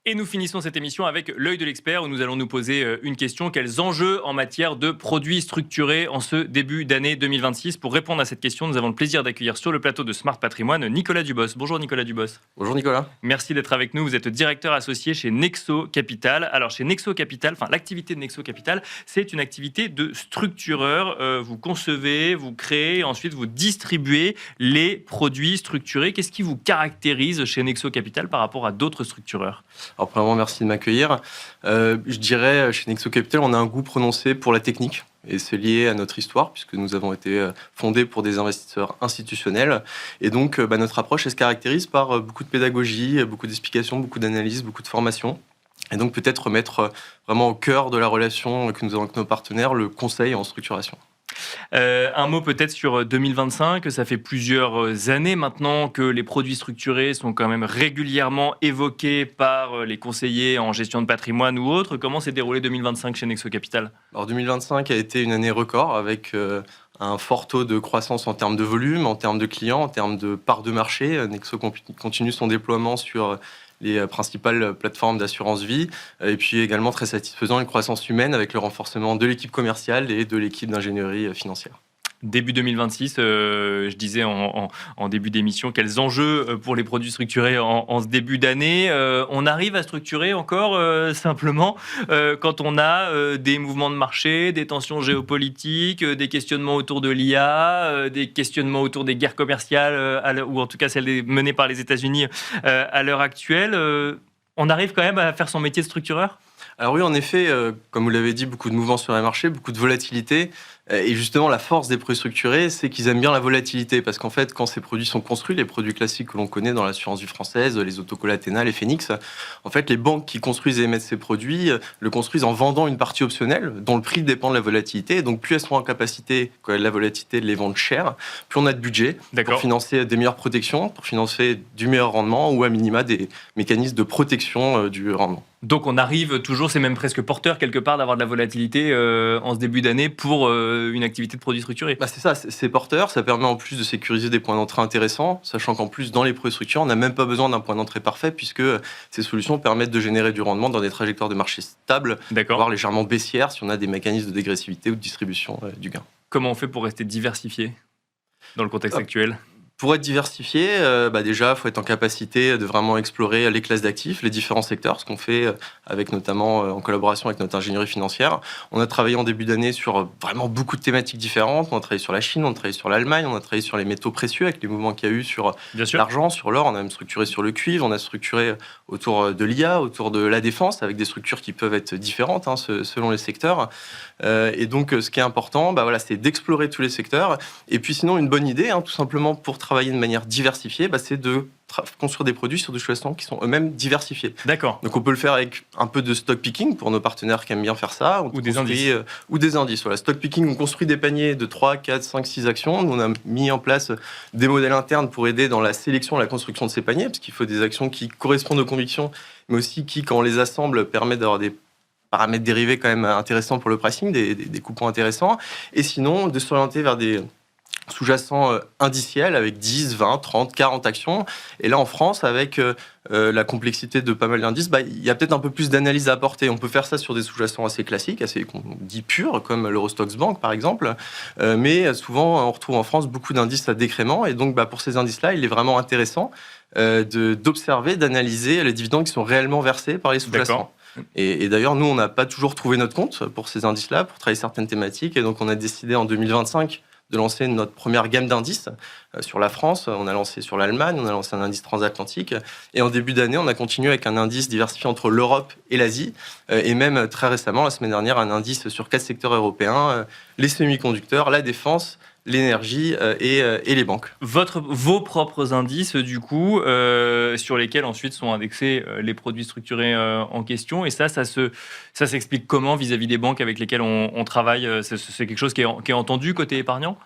Et nous finissons cette émission avec l'œil de l'expert où nous allons nous poser une question. Quels enjeux en matière de produits structurés en ce début d'année 2026? Pour répondre à cette question, nous avons le plaisir d'accueillir sur le plateau de Smart Patrimoine Nicolas Dubos. Bonjour Nicolas Dubos. Bonjour Nicolas. Merci d'être avec nous. Vous êtes directeur associé chez Nexo Capital. Alors chez Nexo Capital, l'activité de Nexo Capital, c'est une activité de structureur. Vous concevez, vous créez, ensuite vous distribuez les produits structurés. Qu'est-ce qui vous caractérise chez Nexo Capital par rapport à d'autres structureurs? Alors premièrement, merci de m'accueillir. Je dirais, chez Nexo Capital, on a un goût prononcé pour la technique. Et c'est lié à notre histoire, puisque nous avons été fondés pour des investisseurs institutionnels. Et donc, notre approche, elle se caractérise par beaucoup de pédagogie, beaucoup d'explications, beaucoup d'analyses, beaucoup de formation. Et donc, peut-être remettre vraiment au cœur de la relation que nous avons avec nos partenaires, le conseil en structuration. Un mot peut-être sur 2025, ça fait plusieurs années maintenant que les produits structurés sont quand même régulièrement évoqués par les conseillers en gestion de patrimoine ou autres. Comment s'est déroulé 2025 chez Nexo Capital? Alors 2025 a été une année record avec un fort taux de croissance en termes de volume, en termes de clients, en termes de part de marché. Nexo continue son déploiement sur les principales plateformes d'assurance vie, et puis également très satisfaisant une croissance humaine avec le renforcement de l'équipe commerciale et de l'équipe d'ingénierie financière. Début 2026, je disais en début d'émission, quels enjeux pour les produits structurés en ce début d'année? On arrive à structurer encore simplement quand on a des mouvements de marché, des tensions géopolitiques, des questionnements autour de l'IA, des questionnements autour des guerres commerciales, ou en tout cas celles menées par les États-Unis à l'heure actuelle. On arrive quand même à faire son métier de structureur? Alors oui, en effet, comme vous l'avez dit, beaucoup de mouvements sur les marchés, beaucoup de volatilité. Et justement, la force des produits structurés, c'est qu'ils aiment bien la volatilité. Parce qu'en fait, quand ces produits sont construits, les produits classiques que l'on connaît dans l'assurance vie française, les autocollants Athéna, les Phoenix, en fait, les banques qui construisent et émettent ces produits le construisent en vendant une partie optionnelle dont le prix dépend de la volatilité. Et donc, plus elles seront en capacité, quand il y a de la volatilité, de les vendre cher, plus on a de budget pour financer des meilleures protections, pour financer du meilleur rendement ou à minima des mécanismes de protection du rendement. Donc on arrive toujours, c'est même presque porteur quelque part d'avoir de la volatilité en ce début d'année pour une activité de produits structurés. C'est ça, c'est porteur, ça permet en plus de sécuriser des points d'entrée intéressants, sachant qu'en plus dans les produits structurés, on n'a même pas besoin d'un point d'entrée parfait puisque ces solutions permettent de générer du rendement dans des trajectoires de marché stables, voire légèrement baissières si on a des mécanismes de dégressivité ou de distribution du gain. Comment on fait pour rester diversifié dans le contexte actuel ? Pour être diversifié, déjà, il faut être en capacité de vraiment explorer les classes d'actifs, les différents secteurs, ce qu'on fait avec notamment en collaboration avec notre ingénierie financière. On a travaillé en début d'année sur vraiment beaucoup de thématiques différentes. On a travaillé sur la Chine, on a travaillé sur l'Allemagne, on a travaillé sur les métaux précieux avec les mouvements qu'il y a eu sur l'argent, sur l'or. On a même structuré sur le cuivre, on a structuré autour de l'IA, autour de la défense, avec des structures qui peuvent être différentes selon les secteurs. Et donc, ce qui est important, c'est d'explorer tous les secteurs. Et puis sinon, une bonne idée, tout simplement pour travailler de manière diversifiée, c'est de construire des produits sur des sous-jacents qui sont eux-mêmes diversifiés. D'accord. Donc on peut le faire avec un peu de stock picking pour nos partenaires qui aiment bien faire ça. Ou des indices. Ou des indices. Voilà, stock picking, on construit des paniers de 3, 4, 5, 6 actions. Nous, on a mis en place des modèles internes pour aider dans la sélection et la construction de ces paniers, parce qu'il faut des actions qui correspondent aux convictions, mais aussi qui, quand on les assemble, permettent d'avoir des paramètres dérivés quand même intéressants pour le pricing, des coupons intéressants. Et sinon, de s'orienter vers des sous-jacents indiciels avec 10, 20, 30, 40 actions. Et là, en France, avec la complexité de pas mal d'indices, il y a peut-être un peu plus d'analyse à apporter. On peut faire ça sur des sous-jacents assez classiques, assez qu'on dit purs, comme l'Eurostoxx Bank, par exemple. Mais souvent, on retrouve en France beaucoup d'indices à décrément. Et donc, pour ces indices-là, il est vraiment intéressant d'observer, d'analyser les dividendes qui sont réellement versés par les sous-jacents. Et d'ailleurs, nous, on n'a pas toujours trouvé notre compte pour ces indices-là, pour travailler certaines thématiques. Et donc, on a décidé en 2025 de lancer notre première gamme d'indices sur la France. On a lancé sur l'Allemagne, on a lancé un indice transatlantique. Et en début d'année, on a continué avec un indice diversifié entre l'Europe et l'Asie. Et même très récemment, la semaine dernière, un indice sur 4 secteurs européens, les semi-conducteurs, la défense, l'énergie et les banques. Vos propres indices, du coup, sur lesquels ensuite sont indexés les produits structurés en question. Et ça s'explique comment vis-à-vis des banques avec lesquelles on travaille? C'est quelque chose qui est entendu côté épargnant?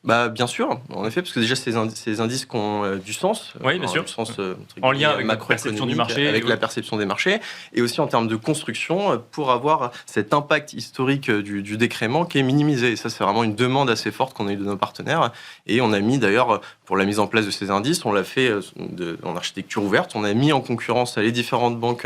Bien sûr, en effet, parce que déjà ces indices qui ont du sens, oui, bien sûr. Du sens en lien avec la perception du marché, avec la perception des marchés, et aussi en termes de construction, pour avoir cet impact historique du décrément qui est minimisé. Et ça, c'est vraiment une demande assez forte qu'on a eue de nos partenaires, et on a mis d'ailleurs, pour pour la mise en place de ces indices. On l'a fait en architecture ouverte. On a mis en concurrence les différentes banques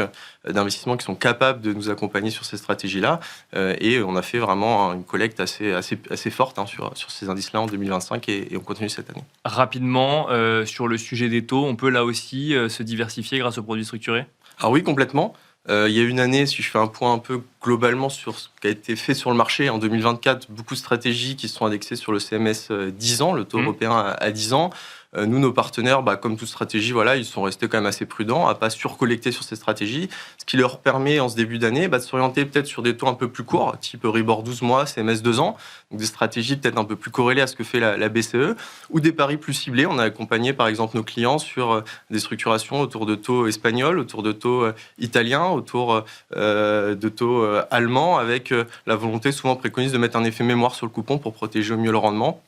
d'investissement qui sont capables de nous accompagner sur ces stratégies-là. Et on a fait vraiment une collecte assez forte sur ces indices-là en 2025 et on continue cette année. Rapidement, sur le sujet des taux, on peut là aussi se diversifier grâce aux produits structurés ? Alors oui, complètement. Il y a une année, si je fais un point un peu globalement sur ce qui a été fait sur le marché en 2024, beaucoup de stratégies qui sont indexées sur le CMS 10 ans, le taux européen à 10 ans. Nous, nos partenaires, comme toute stratégie, ils sont restés quand même assez prudents à ne pas surcollecter sur ces stratégies, ce qui leur permet en ce début d'année de s'orienter peut-être sur des taux un peu plus courts, type Euribor 12 mois, CMS 2 ans, donc des stratégies peut-être un peu plus corrélées à ce que fait la BCE, ou des paris plus ciblés. On a accompagné par exemple nos clients sur des structurations autour de taux espagnols, autour de taux italiens, autour de taux allemands, avec la volonté souvent préconise de mettre un effet mémoire sur le coupon pour protéger au mieux le rendement.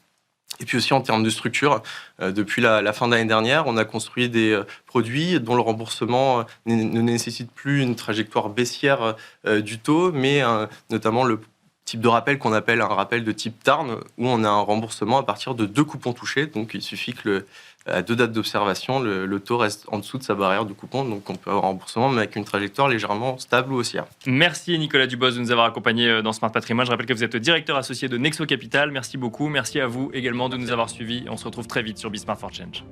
Et puis aussi en termes de structure, depuis la fin d'année dernière, on a construit des produits dont le remboursement ne nécessite plus une trajectoire baissière du taux, mais notamment le type de rappel qu'on appelle un rappel de type TARN, où on a un remboursement à partir de 2 coupons touchés. Donc il suffit que à 2 dates d'observation, le taux reste en dessous de sa barrière de coupon. Donc on peut avoir un remboursement, mais avec une trajectoire légèrement stable ou haussière. Merci Nicolas Dubost de nous avoir accompagnés dans Smart Patrimoine. Je rappelle que vous êtes directeur associé de Nexo Capital. Merci beaucoup. Merci à vous également de nous avoir suivis. On se retrouve très vite sur Be Smart for Change.